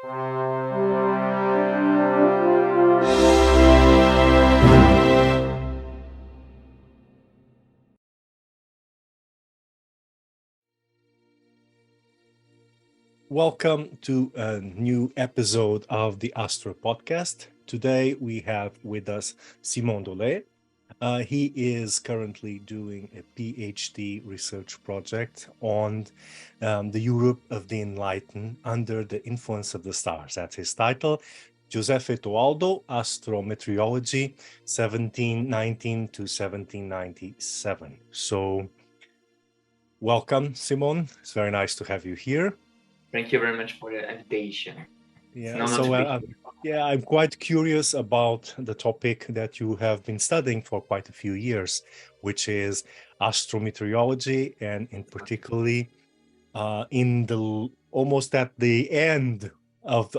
Welcome to a new episode of the Astro Podcast. Today we have with us Simon Dolet. He is currently doing a PhD research project on the Europe of the Enlightenment under the influence of the stars. That's his title. Giuseppe Toaldo, Astrometriology, 1719 to 1797. So, welcome, Simon. It's very nice to have you here. Thank you very much for the invitation. Yeah, I'm quite curious about the topic that you have been studying for quite a few years, which is astrometeorology, and in particularly in the almost at the end of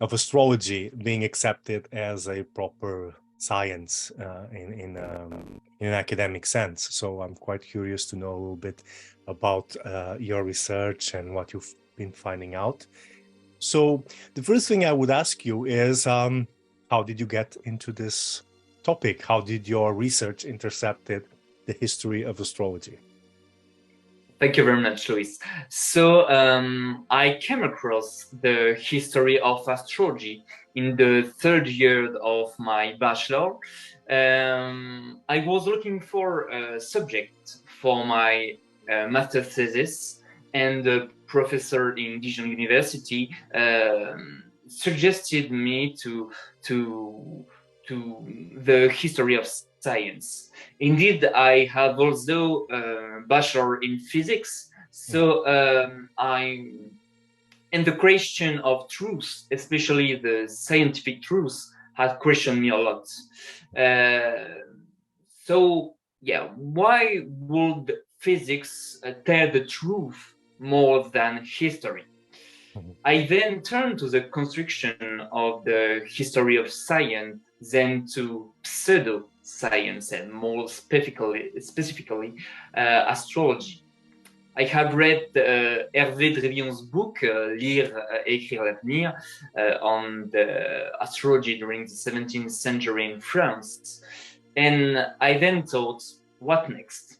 astrology being accepted as a proper science in an academic sense. So I'm quite curious to know a little bit about your research and what you've been finding out. So the first thing I would ask you is, how did you get into this topic? How did your research intercepted the history of astrology? Thank you very much, Luis. So I came across the history of astrology in the third year of my bachelor. I was looking for a subject for my master thesis, and the professor in Dijon University suggested me to the history of science. Indeed, I have also a bachelor in physics, so and the question of truth, especially the scientific truth, has questioned me a lot. So yeah, why would physics tell the truth more than history? I then turned to the construction of the history of science, then to pseudo-science, and more specifically astrology. I have read Hervé Drevillon's book, Lire, Écrire l'avenir, on the astrology during the 17th century in France. And I then thought, what next?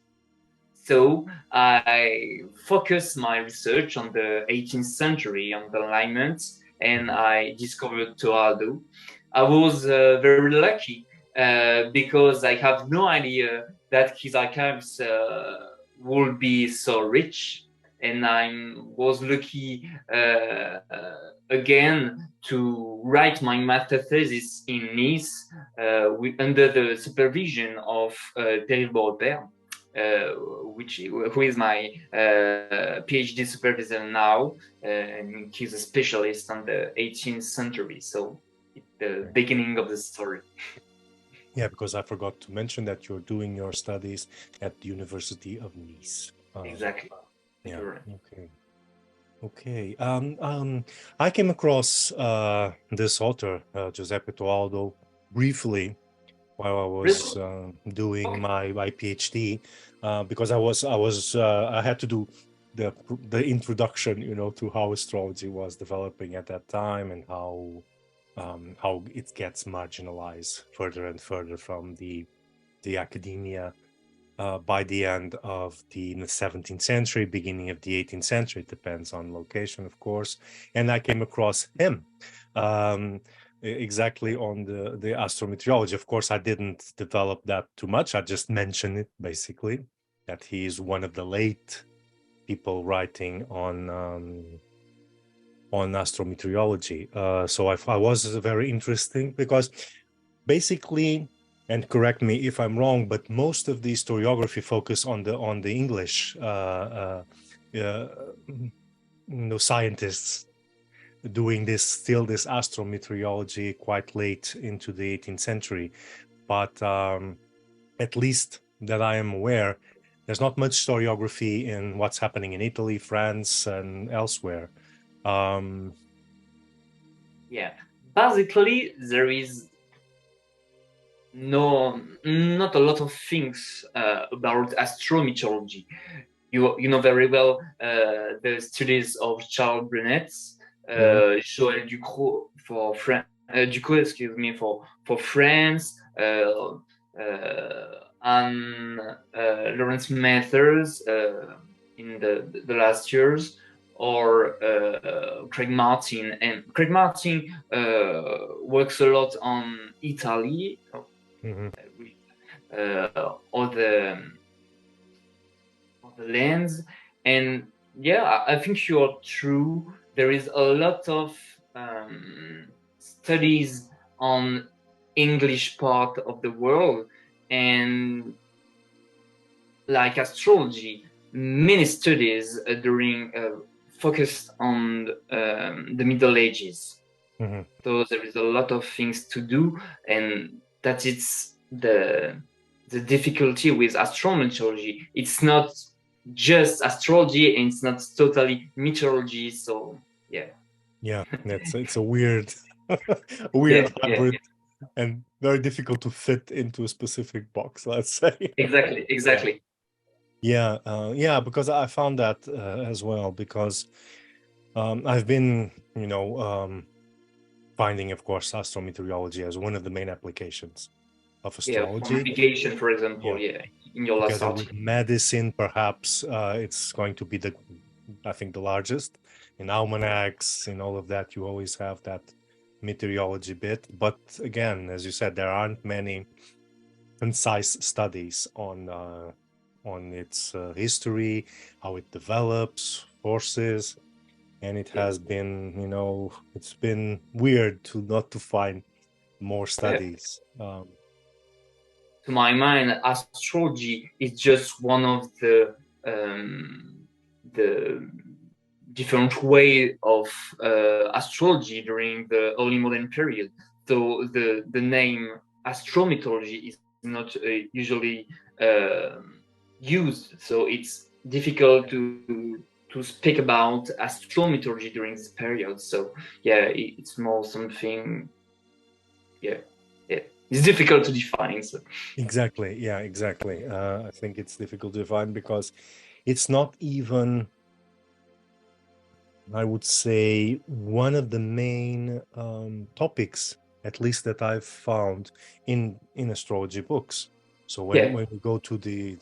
So I focused my research on the 18th century, on the Enlightenment, and I discovered Toledo. I was very lucky because I have no idea that his archives would be so rich, and I was lucky again to write my master thesis in Nice under the supervision of Voltaire. Who is my PhD supervisor now, and he's a specialist on the 18th century. So it's the beginning of the story. Yeah, because I forgot to mention that you're doing your studies at the University of Nice. Exactly. Yeah. Okay. I came across this author, Giuseppe Toaldo, briefly while I was doing my PhD, because I had to do the introduction, to how astrology was developing at that time, and how it gets marginalized further and further from the academia by the end of the 17th century, beginning of the 18th century. It depends on location, of course. And I came across him exactly on the astrometeorology. Of course, I didn't develop that too much. I just mentioned it, basically, that he is one of the late people writing on astrometeorology. So I was very interesting, because basically, and correct me if I'm wrong, but most of the historiography focus on the English scientists doing this astrometeorology quite late into the 18th century. But at least that I am aware, there's not much historiography in what's happening in Italy, France, and elsewhere. Yeah, basically there is not a lot of things about astrometeorology. You know very well the studies of Charles Brunet, Joël Ducrot for Ducrot, excuse me, for France, and Lawrence Mathers in the last years, or Craig Martin. And Craig Martin works a lot on Italy, other lands. And yeah, I think you're true. There is a lot of studies on English part of the world, and like astrology, many studies during focused on the Middle Ages. So there is a lot of things to do, and that it's the difficulty with astrometeorology. It's not just astrology, and it's not totally meteorology. So yeah, it's a weird hybrid, and very difficult to fit into a specific box, let's say. Exactly. Yeah, because I found that as well, because I've been finding, of course, astrometeorology as one of the main applications of astrology. For navigation, for example, in your last article. With medicine, perhaps it's going to be I think the largest. In almanacs, in all of that, you always have that meteorology bit. But again, as you said, there aren't many concise studies on its history, how it develops, forces, and it has been, it's been weird not to find more studies. To my mind, astrology is just one of the different way of astrology during the early modern period. So the name astrometeorology is not usually used. So it's difficult to speak about astrometeorology during this period. So yeah, it's more something. It's difficult to define. So. Exactly. I think it's difficult to define because it's not even, I would say, one of the main topics, at least that I've found in astrology books. So when we go to the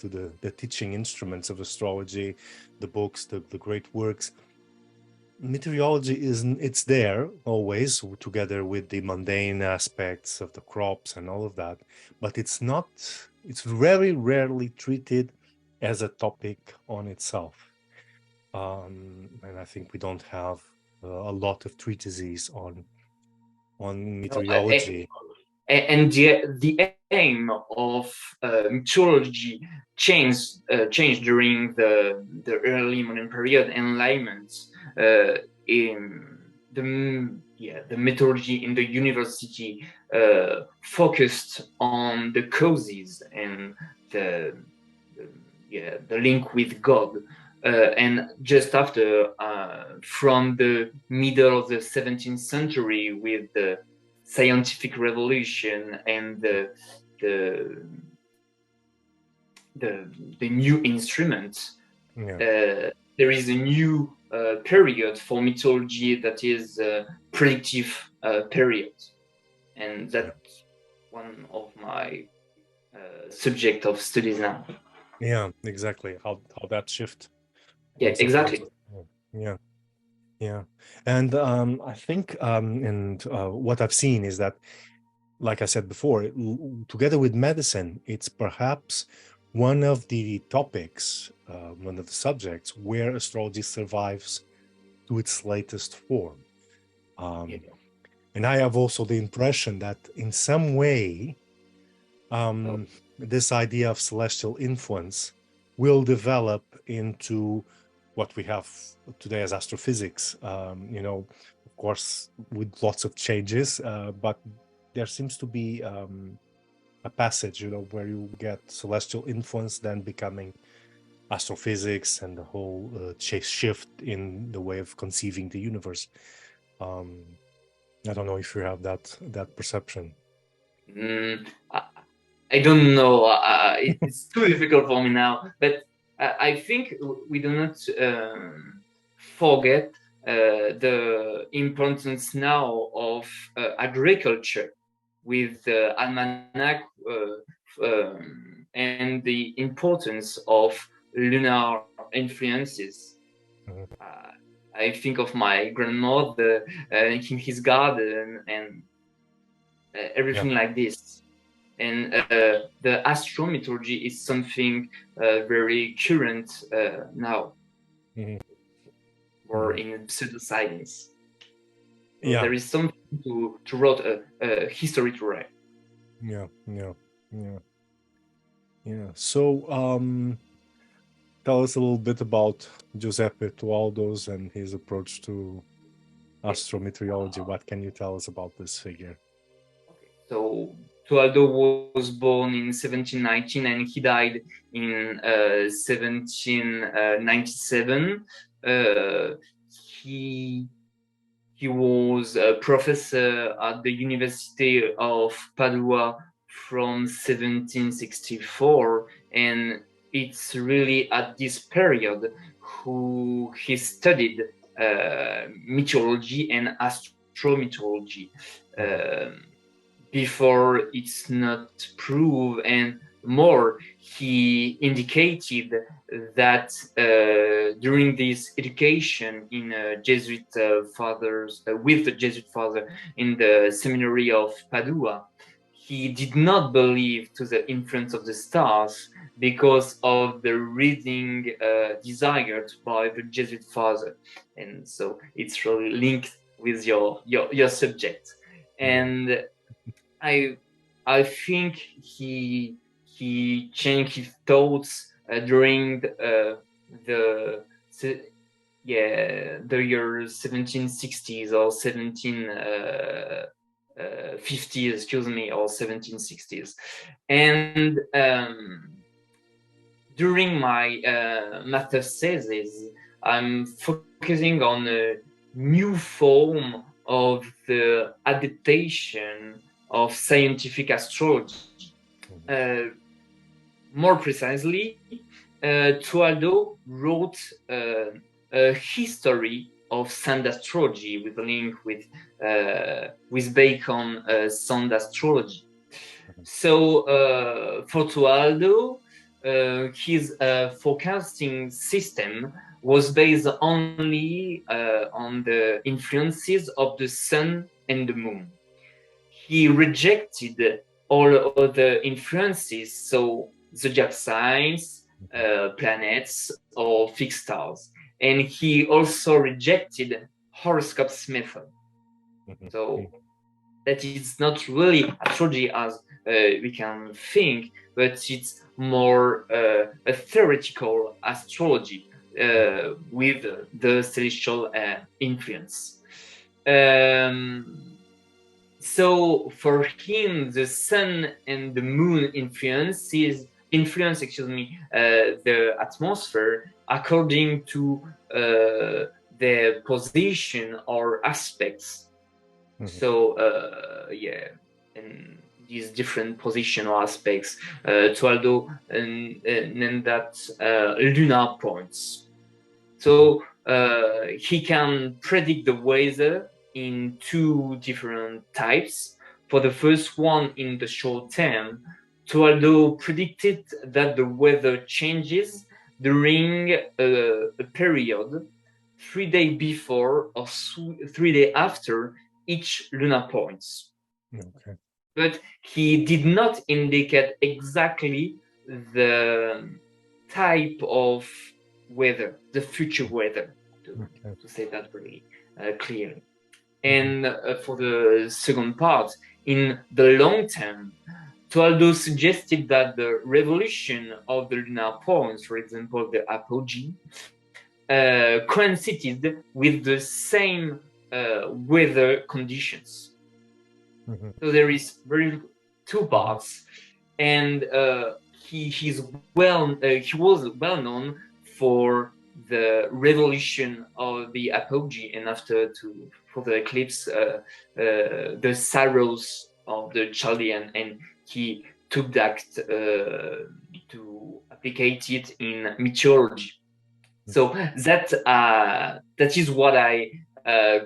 teaching instruments of astrology, the books, the great works, meteorology it's there always, together with the mundane aspects of the crops and all of that, but it's very rarely treated as a topic on itself. And I think we don't have a lot of treatises on meteorology. And the aim of meteorology changed during the early modern period, Enlightenment. In the meteorology in the university focused on the causes and the link with God. And just after, from the middle of the 17th century, with the scientific revolution and the new instruments, there is a new period for meteorology that is predictive period, and that's one of my subject of studies now. Yeah, exactly. How that shift. Yeah, exactly. Yeah. And I think and what I've seen is that, like I said before, together with medicine, it's perhaps one of the topics, one of the subjects where astrology survives to its latest form. And I have also the impression that in some way, this idea of celestial influence will develop into what we have today as astrophysics, of course, with lots of changes, but there seems to be a passage, where you get celestial influence then becoming astrophysics, and the whole shift in the way of conceiving the universe. I don't know if you have that perception. I don't know. It's too difficult for me now, but I think we do not forget the importance now of agriculture with the almanac and the importance of lunar influences. I think of my grandmother in his garden and everything like this. And the astrometeorology is something very current now, or in pseudoscience. So there is something to write a history to write. So tell us a little bit about Giuseppe Toaldo's and his approach to astrometeorology. What can you tell us about this figure? So Toaldo was born in 1719 and he died in 1797. He was a professor at the University of Padua from 1764, and it's really at this period who he studied meteorology and astrometeorology. Before it's not proved, and more, he indicated that during this education in Jesuit fathers, with the Jesuit father in the seminary of Padua, he did not believe to the influence of the stars because of the reading desired by the Jesuit father, and so it's really linked with your subject. And I think he changed his thoughts during the year 1760s or 1750s, excuse me, or 1760s. And during my master's thesis, I'm focusing on a new form of the adaptation of scientific astrology. More precisely, Toaldo wrote a history of sound astrology with a link with Bacon sound astrology. So for Toaldo, his forecasting system was based only on the influences of the sun and the moon. He rejected all other influences, so zodiac signs, planets, or fixed stars. And he also rejected horoscopes method. So that is not really astrology as we can think, but it's more a theoretical astrology with the celestial influence. So for him, the sun and the moon influence the atmosphere according to their position or aspects. So and these different position or aspects, Toaldo named that lunar points. So he can predict the weather in two different types. For the first one, in the short term, Toaldo predicted that the weather changes during a period 3 days before or 3 days after each lunar points. Okay. But he did not indicate exactly the type of weather, the future weather, to say that very clearly. And for the second part, in the long term, Toaldo suggested that the revolution of the lunar points, for example, the apogee, coincided with the same weather conditions. So there is two parts, and he was well known for the revolution of the apogee, and after for the eclipse, the sorrows of the Chaldean, and he took that to applicate it in meteorology. So that is what I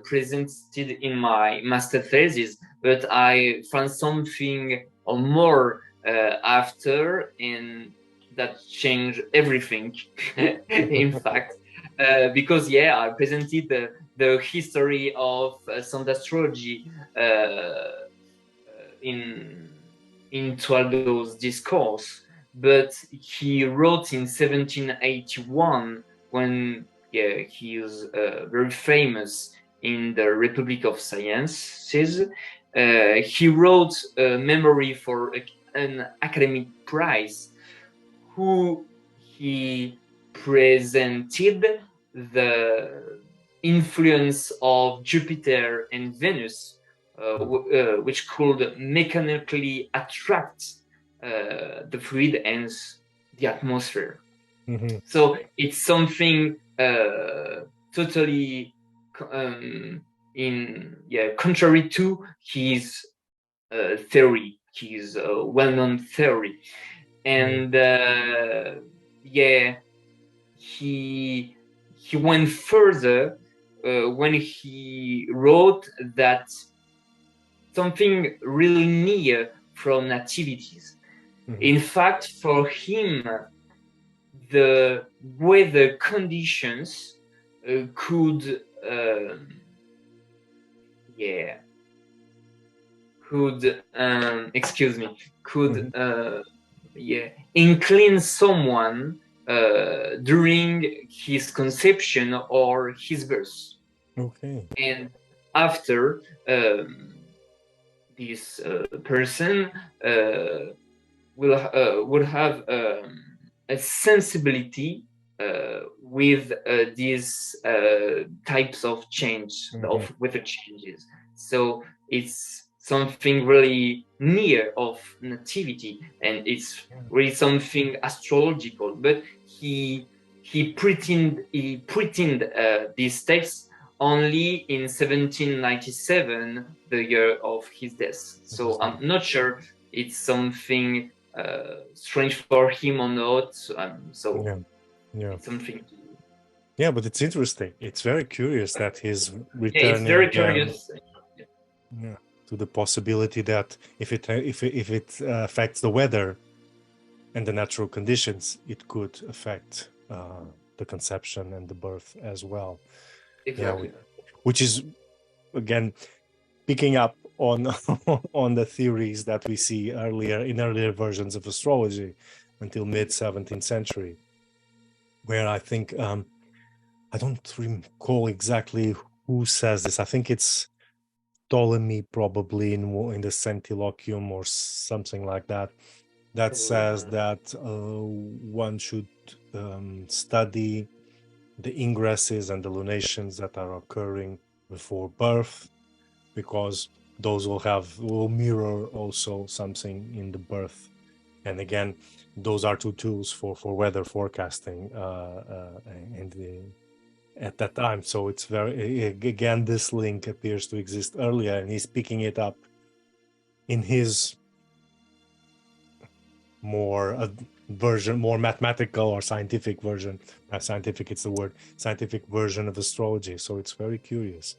presented in my master thesis, but I found something more after, and that changed everything. In fact, because I presented the history of sound astrology in Toaldo's discourse, but he wrote in 1781 when he is very famous in the Republic of Sciences. He wrote a memory for an academic prize, who he presented the influence of Jupiter and Venus, which could mechanically attract the fluid and the atmosphere. So it's something totally contrary to his theory, his well-known theory. And he went further when he wrote that something really near from nativities. In fact, for him, the weather conditions could incline someone during his conception or his birth. Okay. And after, this person would have a sensibility with these types of change, of weather changes. So it's something really near of nativity, and it's really something astrological. But he pretended this text only in 1797, the year of his death. So I'm not sure it's something strange for him or not. It's something. Yeah, but it's interesting. It's very curious that he's returning. It's very curious. To the possibility that if it affects the weather and the natural conditions, it could affect the conception and the birth as well. Exactly. Which is again picking up on on the theories that we see in earlier versions of astrology until mid 17th century, where I think I don't recall exactly who says this. I think it's Ptolemy, probably in the Centiloquium or something like that, that says that one should study the ingresses and the lunations that are occurring before birth, because those will mirror also something in the birth. And again, those are two tools for weather forecasting at that time. So it's again, this link appears to exist earlier, and he's picking it up in his more mathematical or scientific version. Scientific, it's the word, scientific version of astrology. So it's very curious.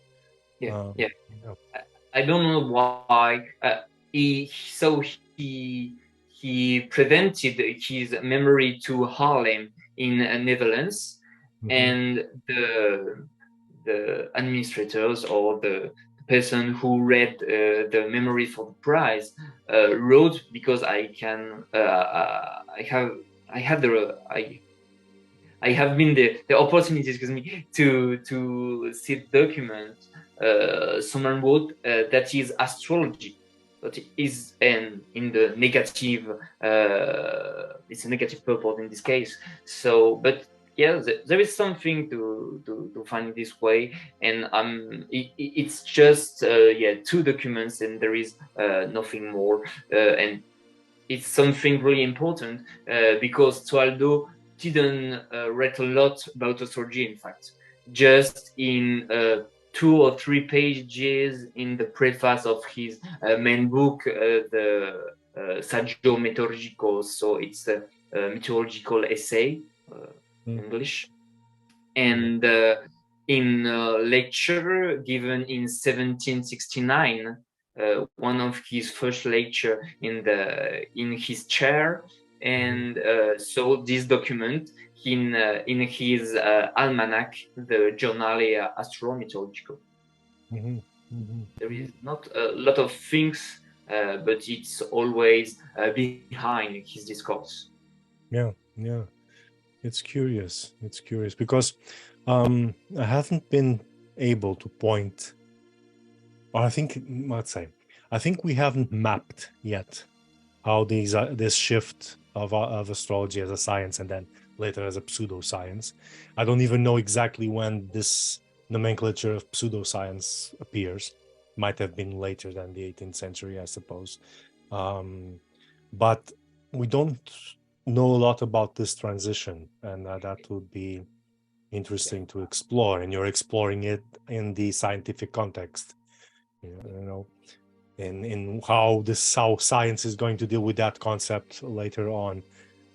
I don't know why he presented his memory to Haarlem in Netherlands, and the administrators or the person who read the memory for the prize wrote, because I have been the opportunity, to see the document. Someone wrote that is astrology, but it is in the negative. It's a negative purport in this case. So, but there is something to find this way, and it's just two documents, and there is nothing more, and it's something really important because Toaldo didn't write a lot about astrology. In fact, just in 2 or 3 pages in the preface of his main book, the Saggio Meteorologico. So it's a meteorological essay, English. And in a lecture given in 1769, one of his first lecture in his chair, and saw this document in his almanac, the Journal Astro-météorologique. There is not a lot of things, but it's always behind his discourse. Yeah, yeah. It's curious. It's curious because I haven't been able to point, or I think, let's say, I think we haven't mapped yet how this shift of astrology as a science and then later as a pseudoscience. I don't even know exactly when this nomenclature of pseudoscience appears. Might have been later than the 18th century, I suppose. But we don't know a lot about this transition, and that would be interesting to explore. And you're exploring it in the scientific context, you know, in how science is going to deal with that concept later on.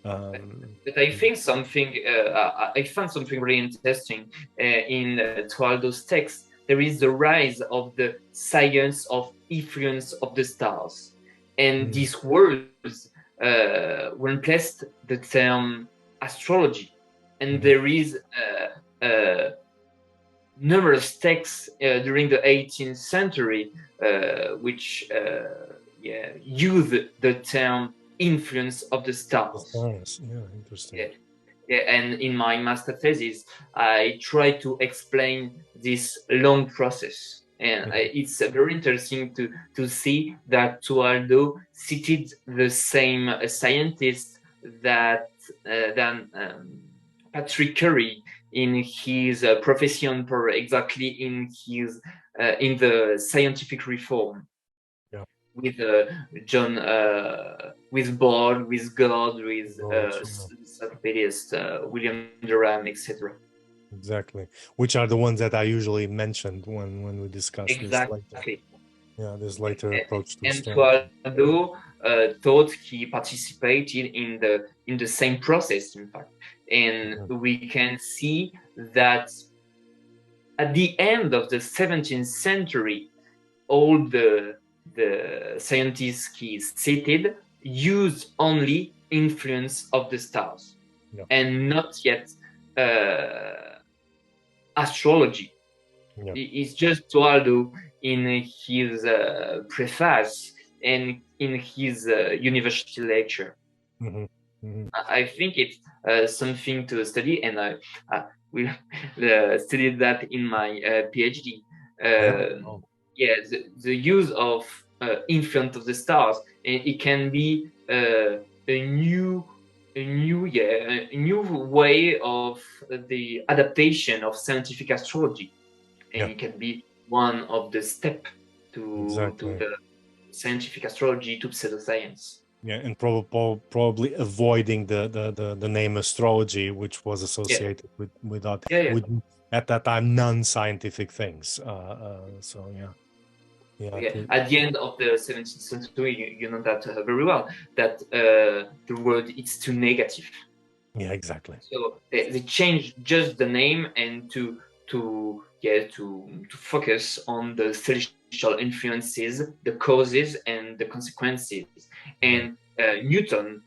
But I think I found something really interesting in Toaldo's text. There is the rise of the science of influence of the stars, and these words replaced the term astrology. And there is numerous texts during the 18th century which use the term influence of the stars. Yeah, interesting. Yeah, and in my master thesis, I try to explain this long process. And it's very interesting to see that Toaldo cited the same scientist than Patrick Curry in his profession, for exactly in the scientific reform. With John, with Ball, with God, with William Durham, etc. Exactly, which are the ones that I usually mentioned when we discuss this later. Yeah, this later approach to astrology. And Toaldo thought he participated in the same process, in fact, and we can see that at the end of the 17th century, all the scientists he cited used only influence of the stars, and not yet astrology. It's just Toaldo in his preface and in his university lecture. I think it's something to study, and I will study that in my PhD. The use of influence of the stars, and it can be a new way of the adaptation of scientific astrology, and it can be one of the steps to the scientific astrology to pseudoscience. Yeah, and probably avoiding the name astrology, which was associated with at that time non-scientific things. At the end of the 17th century, you know that very well, that the word is too negative. Yeah, exactly. So they changed just the name and to focus on the celestial influences, the causes and the consequences. And Newton,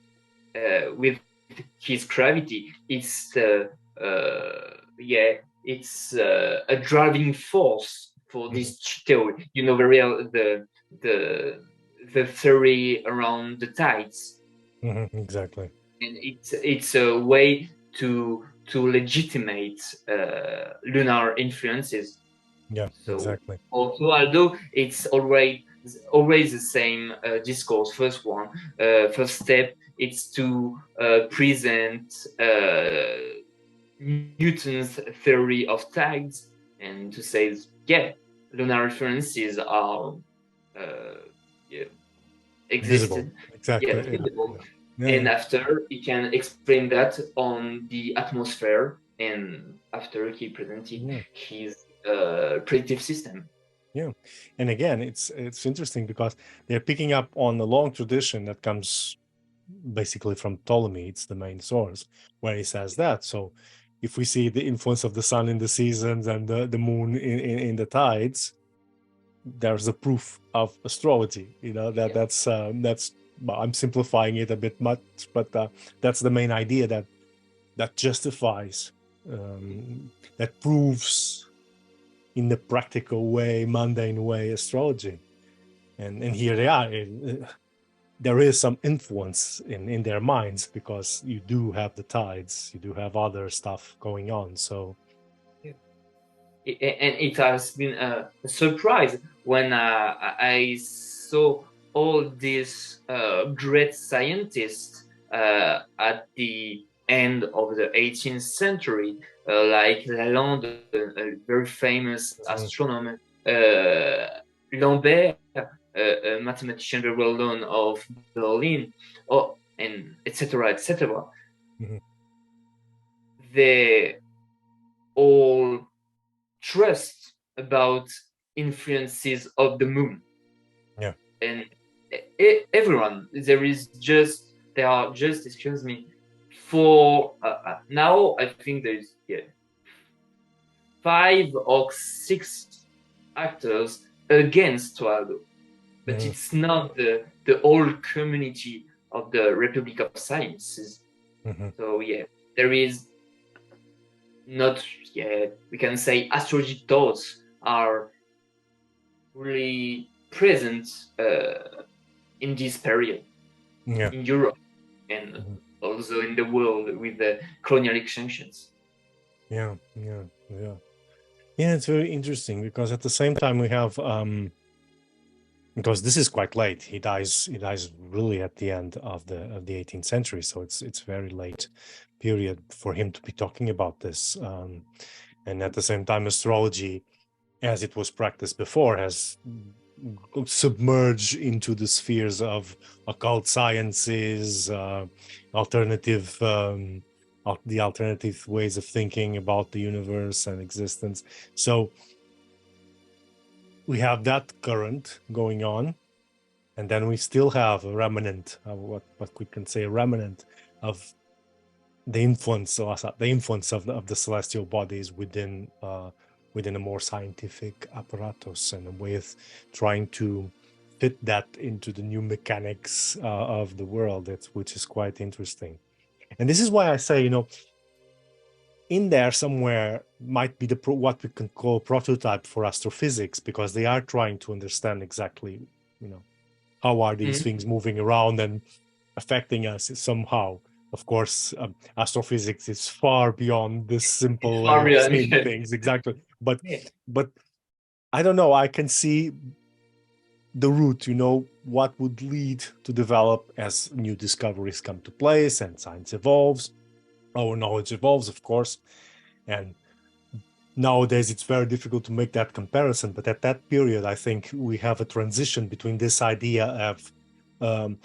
with his gravity, it's a driving force for this theory. You know very well the theory around the tides. Exactly. And it's a way to legitimate lunar influences. Yeah, so exactly. Although it's always the same discourse. First step, it's to present Newton's theory of tides and to say, lunar influences are existed. Exactly. Visible. And after he can explain that on the atmosphere, and after he presented his predictive system. Yeah, and again, it's interesting because they're picking up on a long tradition that comes basically from Ptolemy. It's the main source where he says that. So if we see the influence of the sun in the seasons and the moon in the tides, there's a proof of astrology. That's well, I'm simplifying it a bit much, but that's the main idea that justifies, that proves in the practical way, mundane way, astrology. And here they are. There is some influence in their minds, because you do have the tides, you do have other stuff going on. So, and it has been a surprise when I saw all these great scientists at the end of the 18th century, like Lalande, a very famous astronomer, Lambert, a mathematician very well known of Berlin, and etc., etc. Mhm. They all trust about influences of the moon. Yeah. And everyone, there are just, excuse me, for now I think there's 5 or 6 actors against Toaldo, but Mhm. it's not the whole community of the Republic of Sciences. Mhm. So there is not, we can say astrology thoughts are really present in this period in Europe and also in the world with the colonial extensions. Yeah, it's very interesting, because at the same time we have because this is quite late. He dies really at the end of the 18th century, so it's very late period for him to be talking about this. And at the same time, astrology, as it was practiced before, has submerged into the spheres of occult sciences, alternative the alternative ways of thinking about the universe and existence. So we have that current going on, and then we still have a remnant of what we can say, a remnant of the influence of the celestial bodies within a more scientific apparatus, and a way of trying to fit that into the new mechanics of the world, which is quite interesting. And this is why I say, in there somewhere might be what we can call prototype for astrophysics, because they are trying to understand exactly, how are these things moving around and affecting us somehow. Of course, astrophysics is far beyond this simple way of seeing things, exactly. But I don't know. I can see the route, what would lead to develop as new discoveries come to place and science evolves. Our knowledge evolves, of course, and nowadays it's very difficult to make that comparison. But at that period, I think we have a transition between this idea of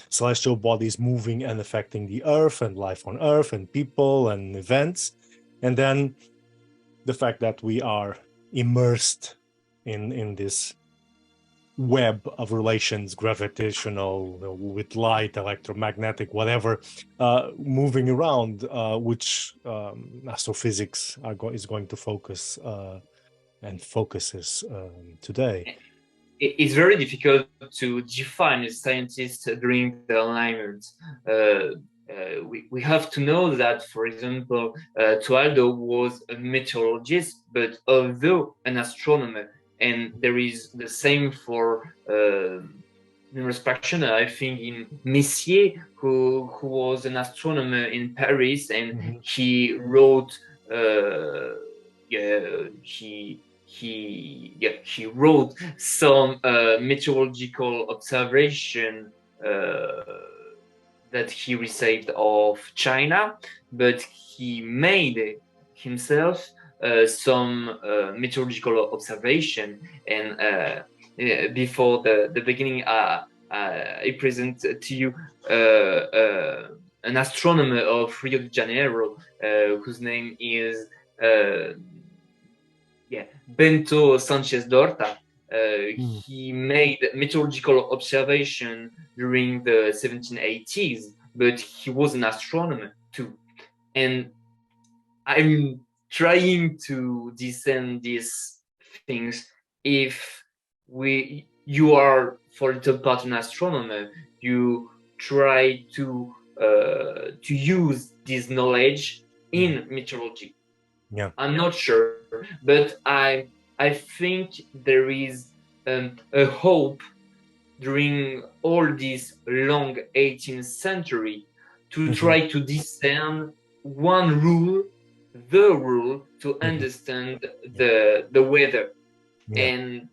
celestial bodies moving and affecting the Earth and life on Earth and people and events, and then the fact that we are immersed in this web of relations, gravitational, with light, electromagnetic, whatever, moving around, which astrophysics is going to focus and focuses today. It's very difficult to define a scientist during the Enlightenment. We have to know that, for example, Toaldo was a meteorologist, but although an astronomer, and there is the same for numerous practitioners. I think in Messier, who was an astronomer in Paris, and he wrote, he wrote some meteorological observation that he received of China, but he made himself some meteorological observation. And before the beginning, I present to you an astronomer of Rio de Janeiro, whose name is Bento Sanchez Dorta. He made meteorological observation during the 1780s, but he was an astronomer too. And I'm trying to discern these things. If you are, for a third part, an astronomer, you try to use this knowledge in meteorology. Yeah. I'm not sure, but I think there is a hope during all this long 18th century to try to discern one rule, the rule to understand the weather. And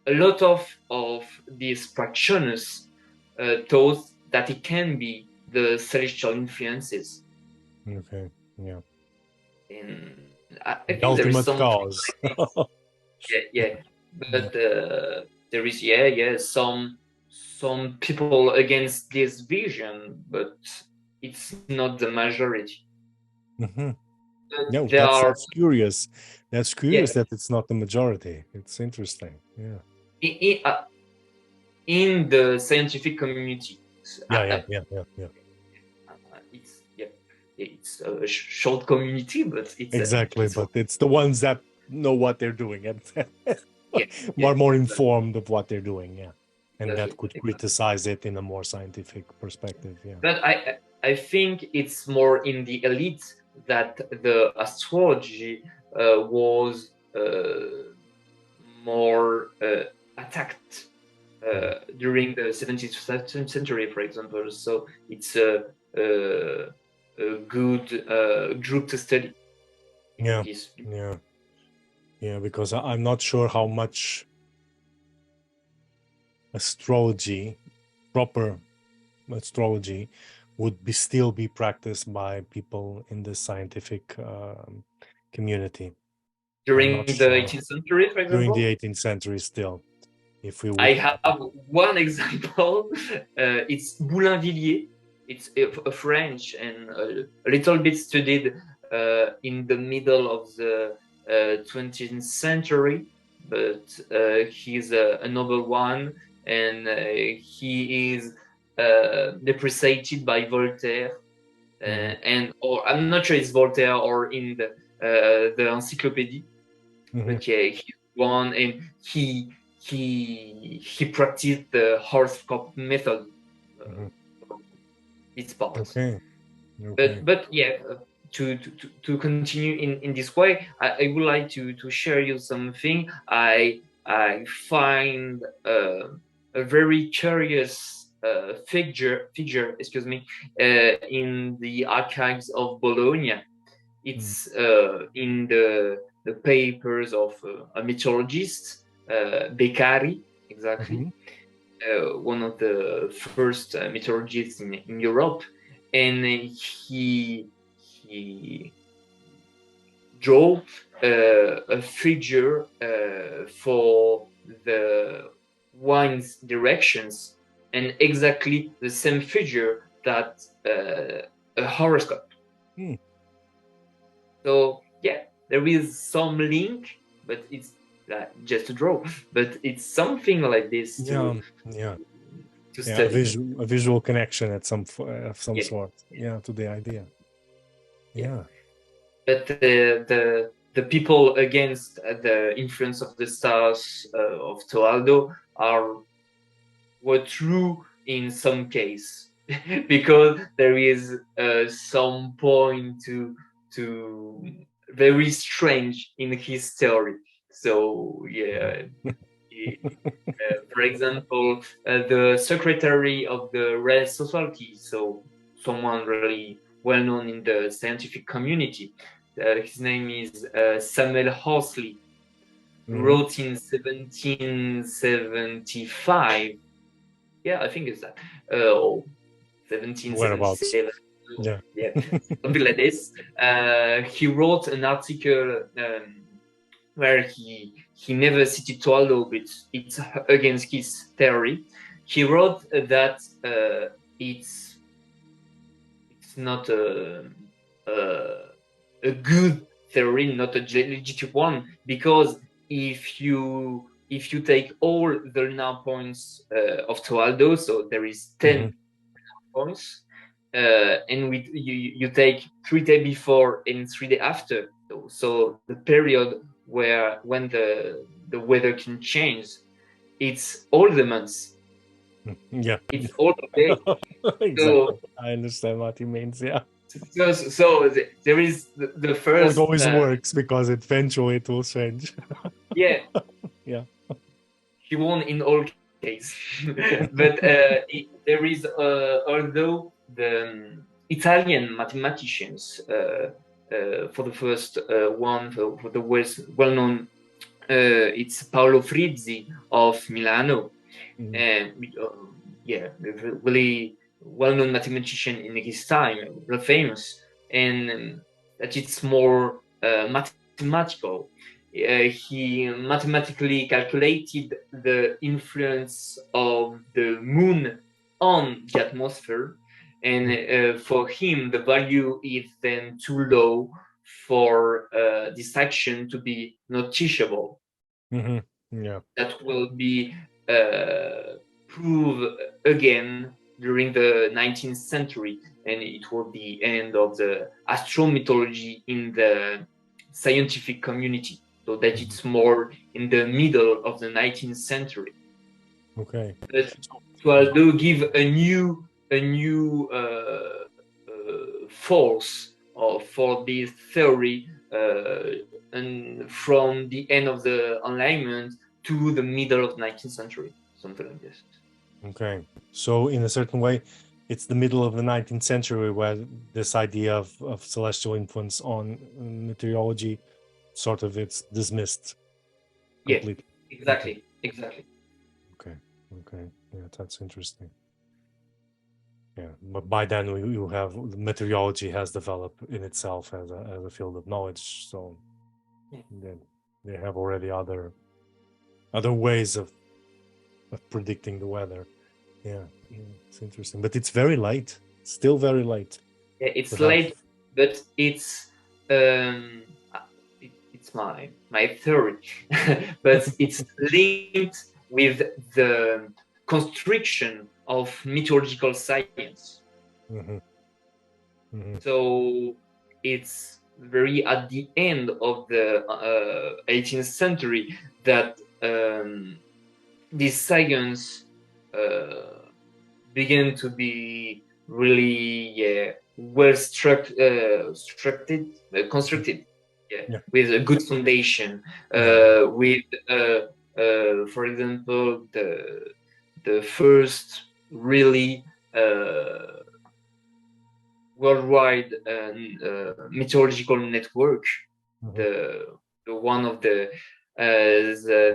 a lot of these practitioners thought that it can be the celestial influences. Okay. Yeah. And I The think there is ultimate something cause. like this. Yeah. But there is some people against this vision, but it's not the majority. No, There are, that's curious. That's curious yeah, that it's not the majority. It's interesting. Yeah. in the scientific community. Yeah. It's a short community, but it's Exactly, but it's the ones that know what they're doing and are more informed of what they're doing. Yeah. And that could criticize it in a more scientific perspective. Yeah. But I think it's more in the elite that the astrology was more attacked during the 17th century, for example. So it's a good group to study. Yeah, because I'm not sure how much astrology, proper astrology, would still be practiced by people in the scientific community. During the 18th century, for example? During the 18th century still. If we would... I have one example. It's Boulainvilliers. It's a French and a little bit studied in the middle of the 20th century, but he's a noble one, and he is depreciated by Voltaire, or I'm not sure it's Voltaire or in the encyclopedia, but yeah, he's one, and he practiced the horoscope method. It's part. Okay. But yeah, to continue in this way, I would like to share you something. I find a very curious figure, excuse me, in the archives of Bologna. It's in the papers of a meteorologist, Beccari, exactly, one of the first meteorologists in Europe, and he drew a figure for the wind's directions, and exactly the same figure that a horoscope. So yeah, there is some link, but it's just a draw. But it's something like this to study. A visual connection at some sort. Yeah, to the idea. Yeah. But the people against the influence of the stars of Toaldo were true in some case, because there is some point to very strange in his theory. So yeah, for example, the secretary of the Royal Society, so someone really well known in the scientific community, his name is Samuel Horsley, wrote in 1775. Yeah, I think it's that. 1777. Yeah, something like this. He wrote an article where he never cited Toaldo, but it's against his theory. He wrote that it's not a good theory, not a legitimate one, because if you take all the lunar points of Toaldo, so there is 10 points, and you take 3 days before and 3 days after, So the period when the weather can change, it's all the months. Yeah. It's all the day. Exactly. So, I understand what he means. Yeah. so there is the first. It always works because eventually it will change. Yeah. Yeah. He won in all cases. But there is, although the Italian mathematicians, for the first one, for the well-known, it's Paolo Frizzi of Milano. And yeah, really well-known mathematician in his time, real famous, and that it's more mathematical. He mathematically calculated the influence of the moon on the atmosphere, and for him the value is then too low for this action to be noticeable. Yeah. That will be proved again during the 19th century, and it will be end of the astrometeorology in the scientific community, so that it's more in the middle of the 19th century. Okay. But Toaldo give a new force for this theory, and from the end of the Enlightenment to the middle of the 19th century, something like this. Okay. So in a certain way, it's the middle of the 19th century where this idea of celestial influence on meteorology sort of it's dismissed completely. Yeah, exactly. Exactly. Okay. Okay. Yeah, that's interesting. Yeah, but by then you have meteorology has developed in itself as a field of knowledge, so then they have already other ways of predicting the weather. Yeah, it's interesting, but it's very late. Still very late. Yeah, it's late, but it's my theory, but it's linked with the construction of meteorological science. So it's very at the end of the 18th century that this science began to be really well constructed, with a good foundation, with for example the first really worldwide meteorological network, the one of the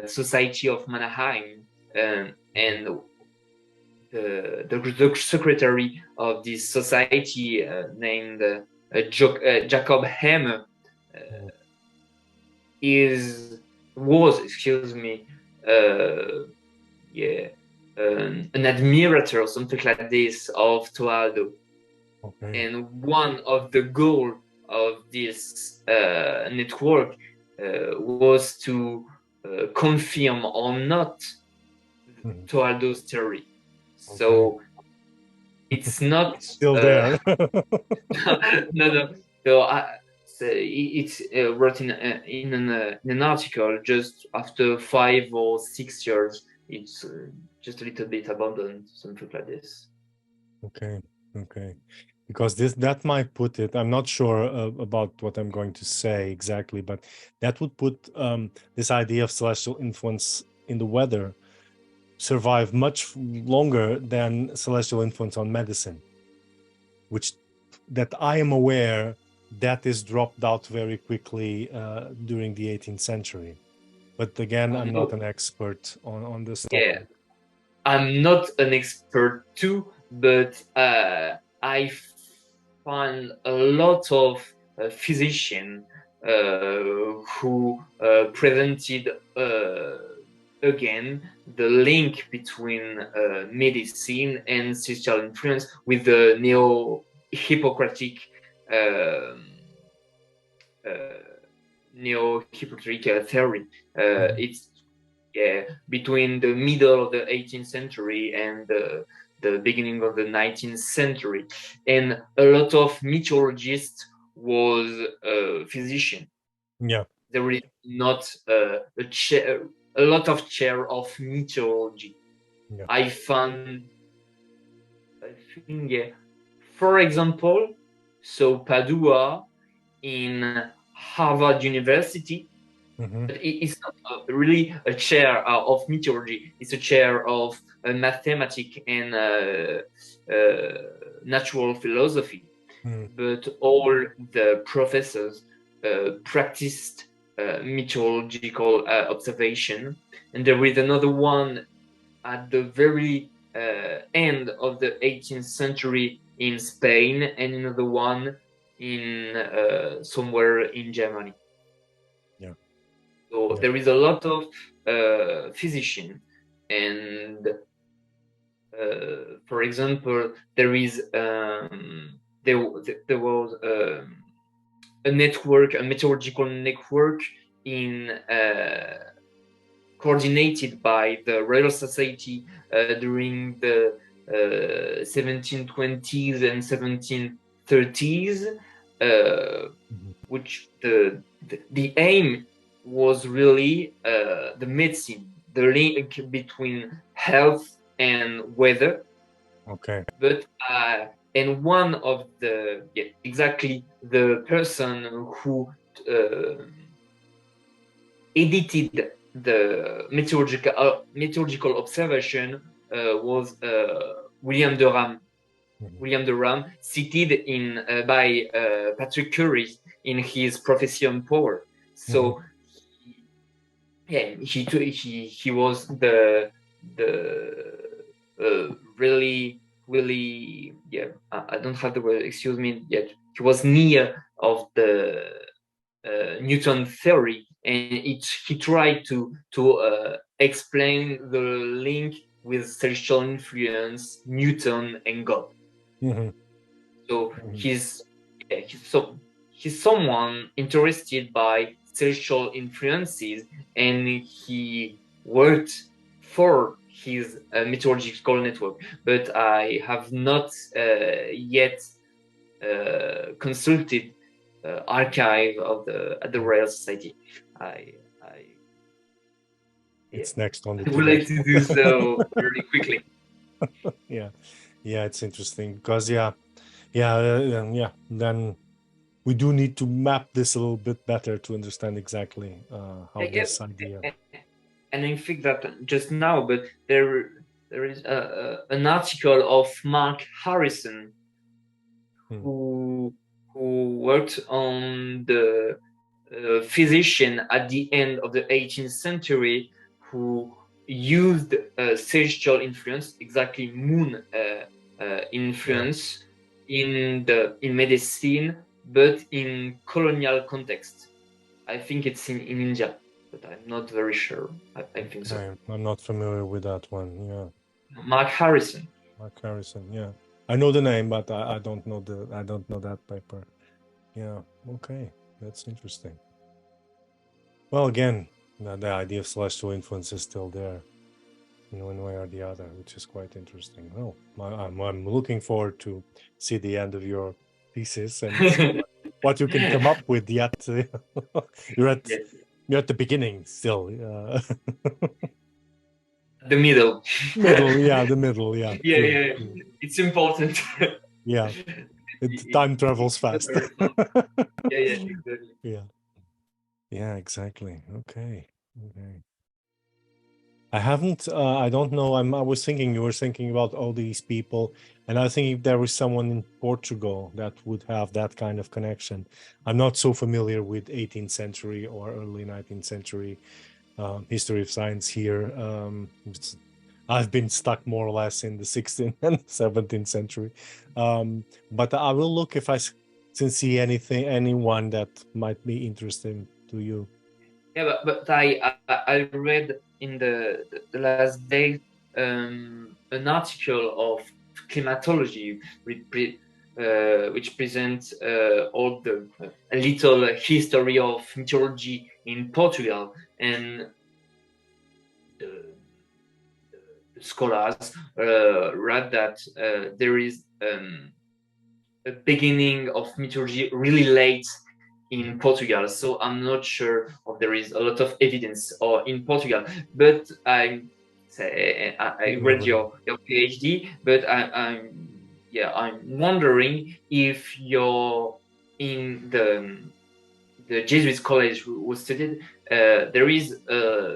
Society of Mannheim, and the secretary of this society, named Jacob Hemme, was an admirer or something like this of Toaldo. Okay. And one of the goals of this network was to confirm or not Toaldo's theory. Okay. So it's not still there. No. So it's written in an article just after 5 or 6 years. It's just a little bit abandoned, something like this. Okay. Because that might put it, I'm not sure about what I'm going to say exactly, but that would put this idea of celestial influence in the weather survive much longer than celestial influence on medicine, which that I am aware that is dropped out very quickly during the 18th century. But again, I'm not an expert on this topic. Yeah, I'm not an expert too, but I find a lot of physicians who presented again the link between medicine and celestial influence with the neo-Hippocratic theory. It's between the middle of the 18th century and the beginning of the 19th century, and a lot of meteorologists was physicians. Yeah. There is not a lot of chair of meteorology. Yeah. I think, yeah, for example, so Padua in Harvard University, it's not really a chair of meteorology. It's a chair of mathematics and natural philosophy. But all the professors practiced meteorological observation. And there is another one at the very end of the 18th century in Spain, and another one in somewhere in Germany. Yeah. So there is a lot of physicians, and for example, there was a network, a meteorological network in coordinated by the Royal Society during the 1720s and 1730s, which the aim was really the medicine, the link between health and weather. Okay. But and one of the exactly the person who edited the meteorological observation was William de Rham. William de Rham, cited in by Patrick Curie in his Profession Power. So he was the really I don't have the word, excuse me, yet he was near of the Newton theory, and he tried to explain the link with celestial influence, Newton, and God. So he's someone interested by celestial influences, and he worked for his meteorological network. But I have not yet consulted archive of the Royal Society. It's next on the I would like to do so very quickly. Yeah, it's interesting because then we do need to map this a little bit better to understand exactly how this idea. And I think that just now, but there is an article of Mark Harrison who worked on the physician at the end of the 18th century who used celestial influence, exactly moon influence in medicine, but in colonial context. I think it's in India, but I'm not very sure. I think so. I'm not familiar with that one. Yeah. Mark Harrison. Mark Harrison. Yeah, I know the name, but I don't know that paper. Yeah. Okay, that's interesting. Well, again, the idea of celestial influence is still there, in one way or the other, which is quite interesting. Well, I'm looking forward to see the end of your thesis and see what you can come up with. Yet you're at the beginning still. The middle. The middle. Yeah. Yeah. It's important. Yeah. Time travels fast. Yeah, exactly. Yeah, exactly. Okay. I don't know. I was thinking you were thinking about all these people, and I think if there was someone in Portugal that would have that kind of connection. I'm not so familiar with 18th century or early 19th century history of science here. I've been stuck more or less in the 16th and 17th century. But I will look if I can see anyone that might be interesting to you. Yeah, but I read in the last day an article of climatology which presents all the a little history of meteorology in Portugal, and the scholars read that there is a beginning of meteorology really late in Portugal, so I'm not sure if there is a lot of evidence or in Portugal. But I read your PhD, but I'm wondering if you're in the Jesuit College who studied. There is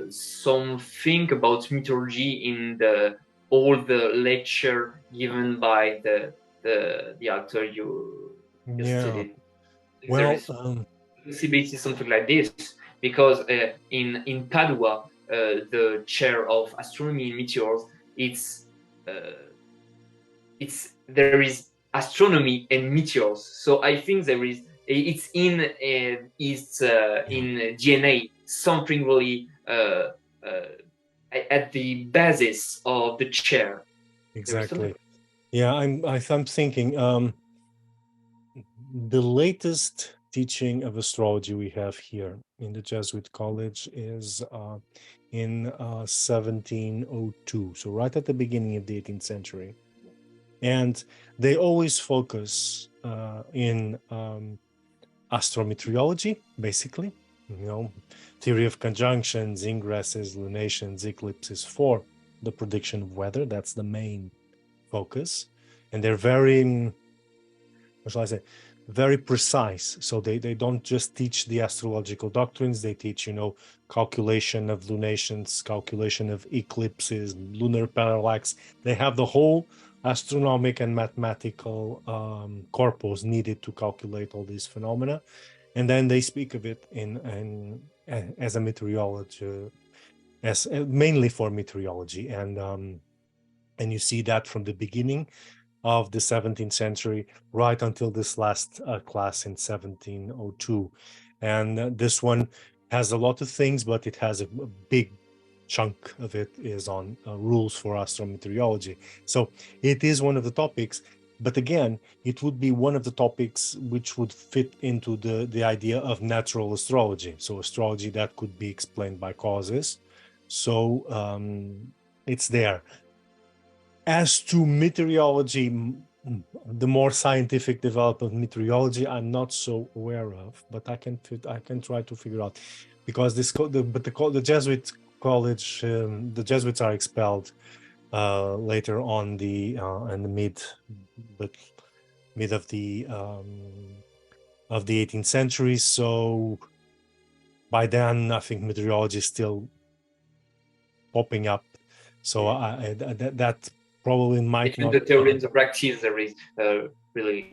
something about meteorology in all the lecture given by the actor you studied. Well, possibility something like this, because in Padua, the chair of astronomy and meteors, there is astronomy and meteors. So I think it's in DNA, something really at the basis of the chair. Exactly. Yeah, I'm thinking the latest teaching of astrology we have here in the Jesuit College is in 1702, so right at the beginning of the 18th century. And they always focus in astrometeorology, basically, theory of conjunctions, ingresses, lunations, eclipses for the prediction of weather. That's the main focus. And they're very, what shall I say, very precise. So they don't just teach the astrological doctrines, they teach, calculation of lunations, calculation of eclipses, lunar parallax. They have the whole astronomic and mathematical corpus needed to calculate all these phenomena. And then they speak of it as a meteorology, as mainly for meteorology. And you see that from the beginning of the 17th century right until this last class in 1702. And this one has a lot of things, but it has a big chunk of it is on rules for astrometeorology. So it is one of the topics, but again, it would be one of the topics which would fit into the idea of natural astrology. So astrology that could be explained by causes. So it's there. As to meteorology, the more scientific development of meteorology, I'm not so aware of, but I can try to figure out, because the Jesuit College, the Jesuits are expelled later on in the mid of the 18th century. So by then, I think meteorology is still popping up. So that probably might not. The theory and the practice, there is really.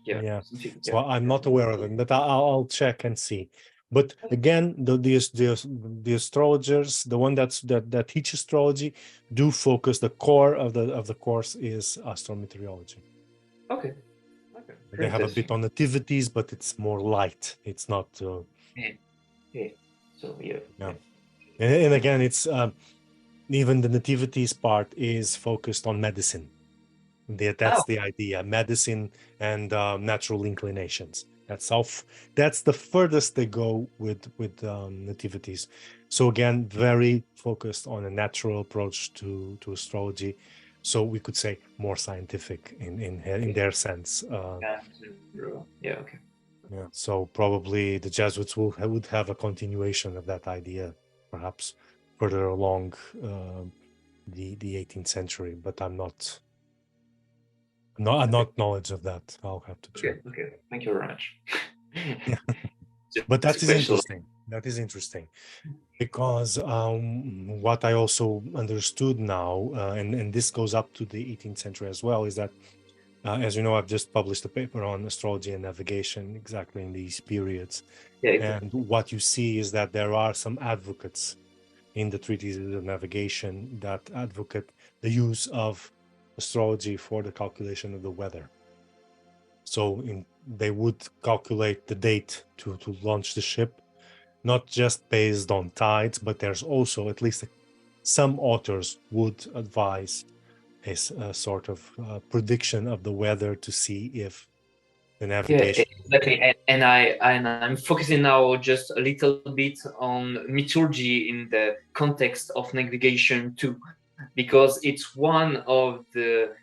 Yeah. So I'm not aware of it, but I'll check and see. But again, the astrologers, the one that teach astrology, do focus. The core of the course is astrometeorology. Okay. They have a bit on nativities, but it's more light. It's not. So yeah. And again, it's even the nativities part is focused on medicine. That's the idea, medicine and natural inclinations. That's the furthest they go with nativities. So again, very focused on a natural approach to astrology. So we could say more scientific in their sense. Yeah. So probably the Jesuits would have a continuation of that idea, perhaps further along the 18th century. But I'm not knowledge of that. I'll have to check. Okay. Thank you very much. But that is interesting. That is interesting, because what I also understood now, and this goes up to the 18th century as well, is that, as you know, I've just published a paper on astrology and navigation exactly in these periods. Yeah, exactly. And what you see is that there are some advocates in the treatises of navigation that advocate the use of astrology for the calculation of the weather. So they would calculate the date to launch the ship, not just based on tides, but there's also at least some authors would advise a sort of prediction of the weather to see if the navigation. Yeah, exactly. And I'm focusing now just a little bit on meteorology in the context of navigation too, because it's one of the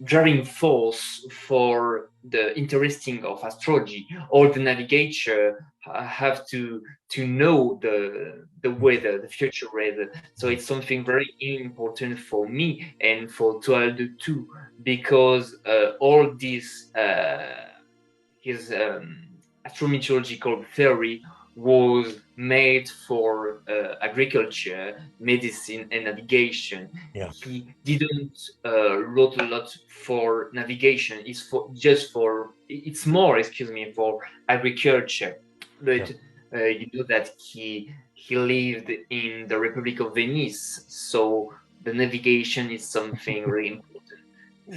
driving force for the interesting of astrology. All the navigator have to know the weather, the future weather. So it's something very important for me and for Toaldo too, because all this his astrometeorological theory was made for agriculture, medicine, and navigation. Yeah. He didn't wrote a lot for navigation. It's for just for it's more, excuse me, for agriculture. But you know that he lived in the Republic of Venice, so the navigation is something really important.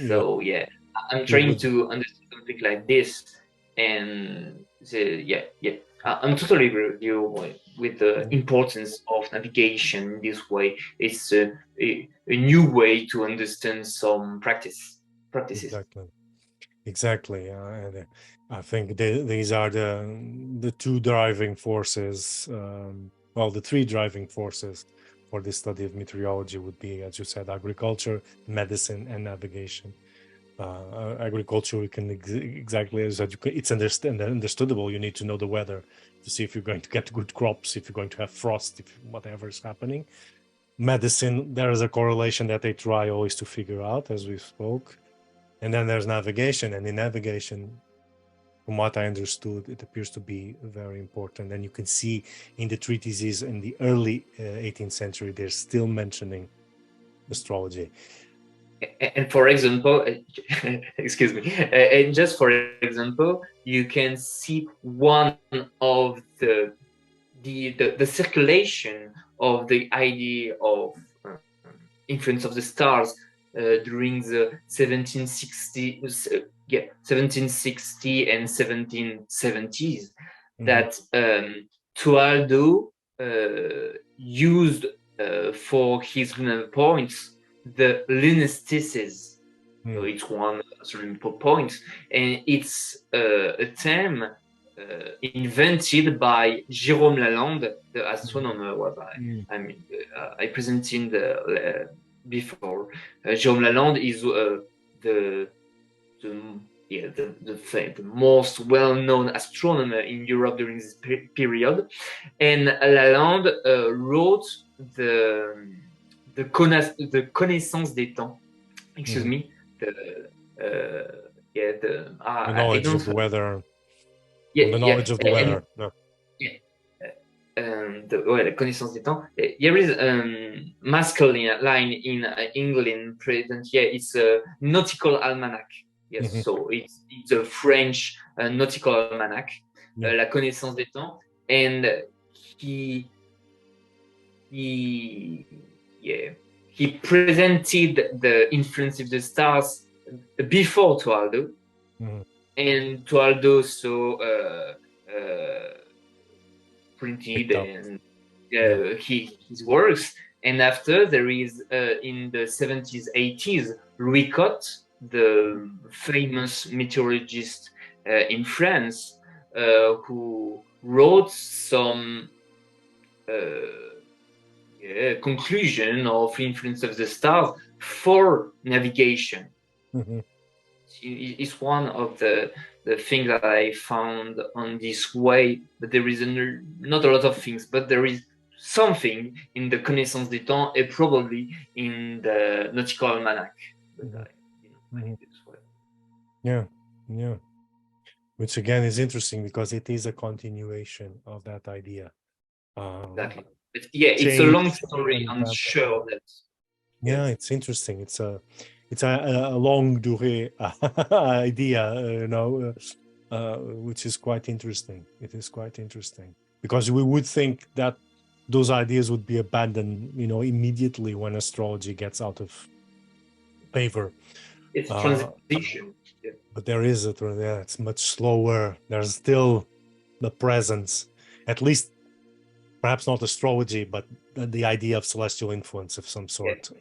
So yeah, I'm trying to understand something like this, and I'm totally agree with you with the importance of navigation in this way. It's a new way to understand some practices. Exactly. And I think these are the two driving forces. Well, the three driving forces for the study of meteorology would be, as you said, agriculture, medicine, and navigation. Agriculture, we can exactly as it's understandable. You need to know the weather to see if you're going to get good crops, if you're going to have frost, if whatever is happening. Medicine, there is a correlation that they try always to figure out, as we spoke. And then there's navigation, and in navigation, from what I understood, it appears to be very important. And you can see in the treatises in the early 18th century, they're still mentioning astrology. And for example, excuse me, and just for example, you can see one of the circulation of the idea of influence of the stars during the 1760 and 1770s, that Toaldo used for his lunar points the lunastices. So it's one astronomical point, and it's a term invented by Jérôme Lalande, the astronomer was I presented before. Jérôme Lalande is the most well-known astronomer in Europe during this period, and Lalande wrote the connaissance des temps. Excuse me. The knowledge of the weather. The knowledge of the weather. The connaissance des temps. There is masculine line in England present. Yeah, it's a nautical almanac. Yes, so it's a French nautical almanac, La connaissance des temps, and he presented the influence of the stars before Toaldo, and Toaldo printed and his works. And after, there is in the 70s, 80s, Louis Côte, the famous meteorologist in France, who wrote some conclusion of influence of the stars for navigation. It's one of the things that I found on this way, but there is not a lot of things, but there is something in the connaissance des temps and probably in the nautical almanac. Yeah. Which again is interesting because it is a continuation of that idea. Exactly. But it's a long story. I'm sure that. Yeah, it's interesting. It's a longue durée idea, which is quite interesting. It is quite interesting because we would think that those ideas would be abandoned, immediately when astrology gets out of favor. It's transition. But there is it's much slower. There's still the presence, at least, perhaps not astrology, but the idea of celestial influence of some sort.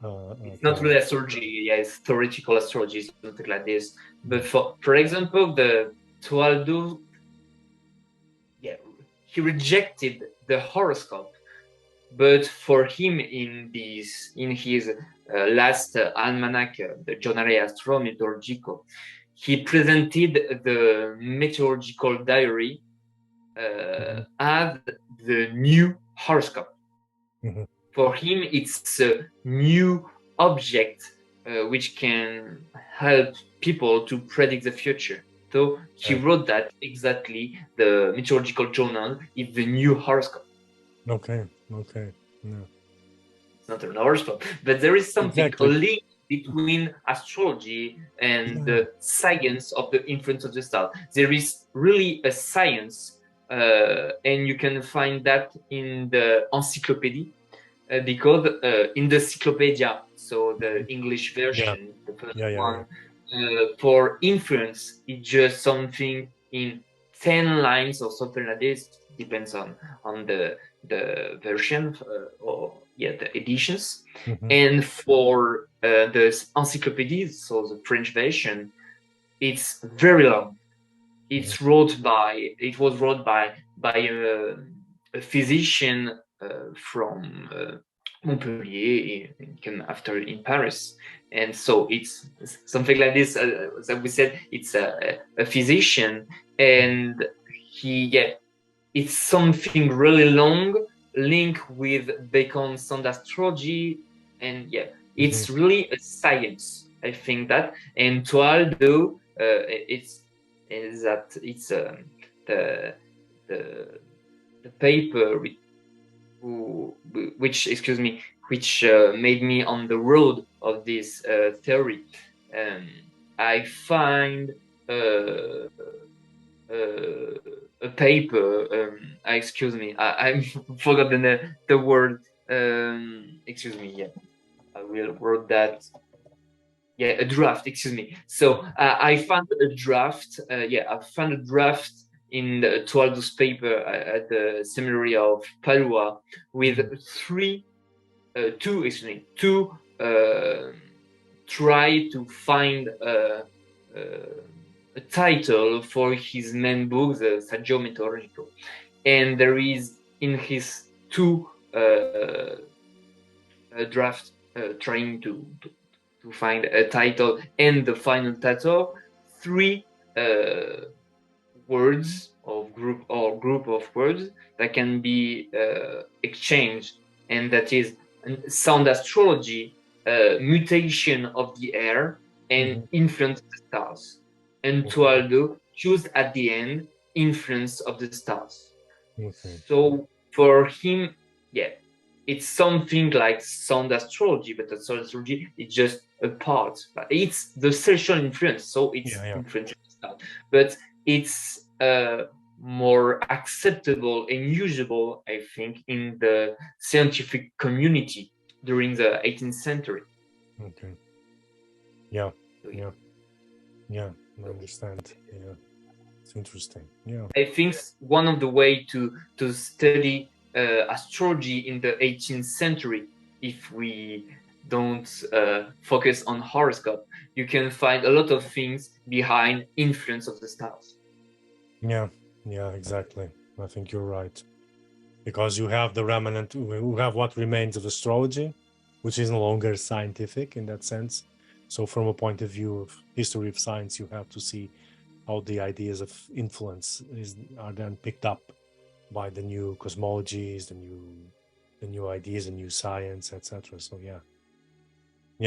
It's not really astrology. Yeah, it's theoretical astrology, something like this. But for example, the Toaldo, he rejected the horoscope. But for him, in his last almanac, the Giornale Astro-Meteorologico, he presented the meteorological diary as the new horoscope. For him, it's a new object which can help people to predict the future. So he wrote that exactly the meteorological journal is the new horoscope. Okay, okay. Yeah. It's not an horoscope, but there is something, a link between astrology and the science of the influence of the stars. There is really a science, and you can find that in the encyclopedia, because in the encyclopedia, so the English version, the first one, for influence, it's just something in 10 lines or something like this. Depends on the version or the editions. And for the encyclopedias, so the French version, it's very long. It was wrote by a physician from Montpellier, after in Paris, and so it's something like this. As we said, it's a physician, and it's something really long, linked with Bacon's sound astrology, and it's really a science. I think that, and Toaldo, it's the paper which made me on the road of this theory. I find a paper. Excuse me, I forgot the word. Excuse me. Yeah, I will write that. Yeah, a draft. Excuse me. So I found a draft. I found a draft in Toaldo's paper at the seminary of Padua with two try to find a title for his main book, the Saggio Meteorologico, and there is in his two draft trying to find a title and the final title, three words of group of words that can be exchanged, and that is sound astrology, mutation of the air, and influence of the stars. And Toaldo choose at the end influence of the stars. So for him, it's something like sound astrology, but the sound astrology is just a part. It's the social influence, so it's influence of the stars. But it's more acceptable and usable, I think, in the scientific community during the 18th century. Okay. Yeah. I understand. Yeah, it's interesting. Yeah, I think one of the way to study astrology in the 18th century, if we don't focus on horoscope, you can find a lot of things behind influence of the stars. Yeah, exactly. I think you're right, because you have the remnant, you have what remains of astrology, which is no longer scientific in that sense. So from a point of view of history of science, you have to see how the ideas of influence are then picked up by the new cosmologies, the new ideas, the new science, etc. So yeah,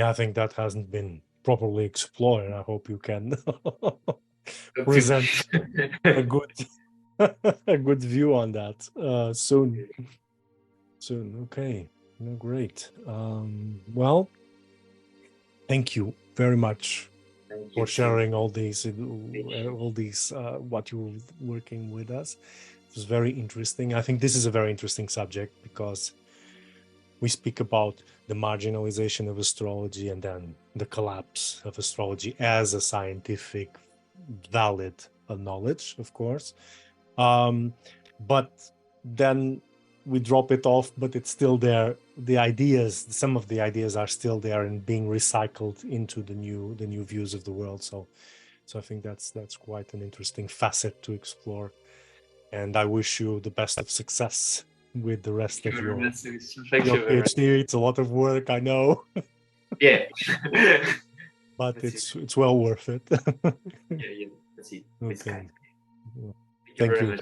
I think that hasn't been properly explored. I hope you can present a good a good view on that soon. Okay, no, great. Well, thank you very much for sharing all these what you're working with us. It was very interesting. I think this is a very interesting subject because we speak about the marginalization of astrology and then the collapse of astrology as a scientific valid knowledge, of course, but then we drop it off, but it's still there. The ideas, some of the ideas are still there and being recycled into the new views of the world. So I think that's quite an interesting facet to explore. And I wish you the best of success with the rest of your PhD. It's a lot of work, I know. Yeah. but That's it's well worth it. Yeah, that's it. With Okay. Skype. Thank you Thank very you. much.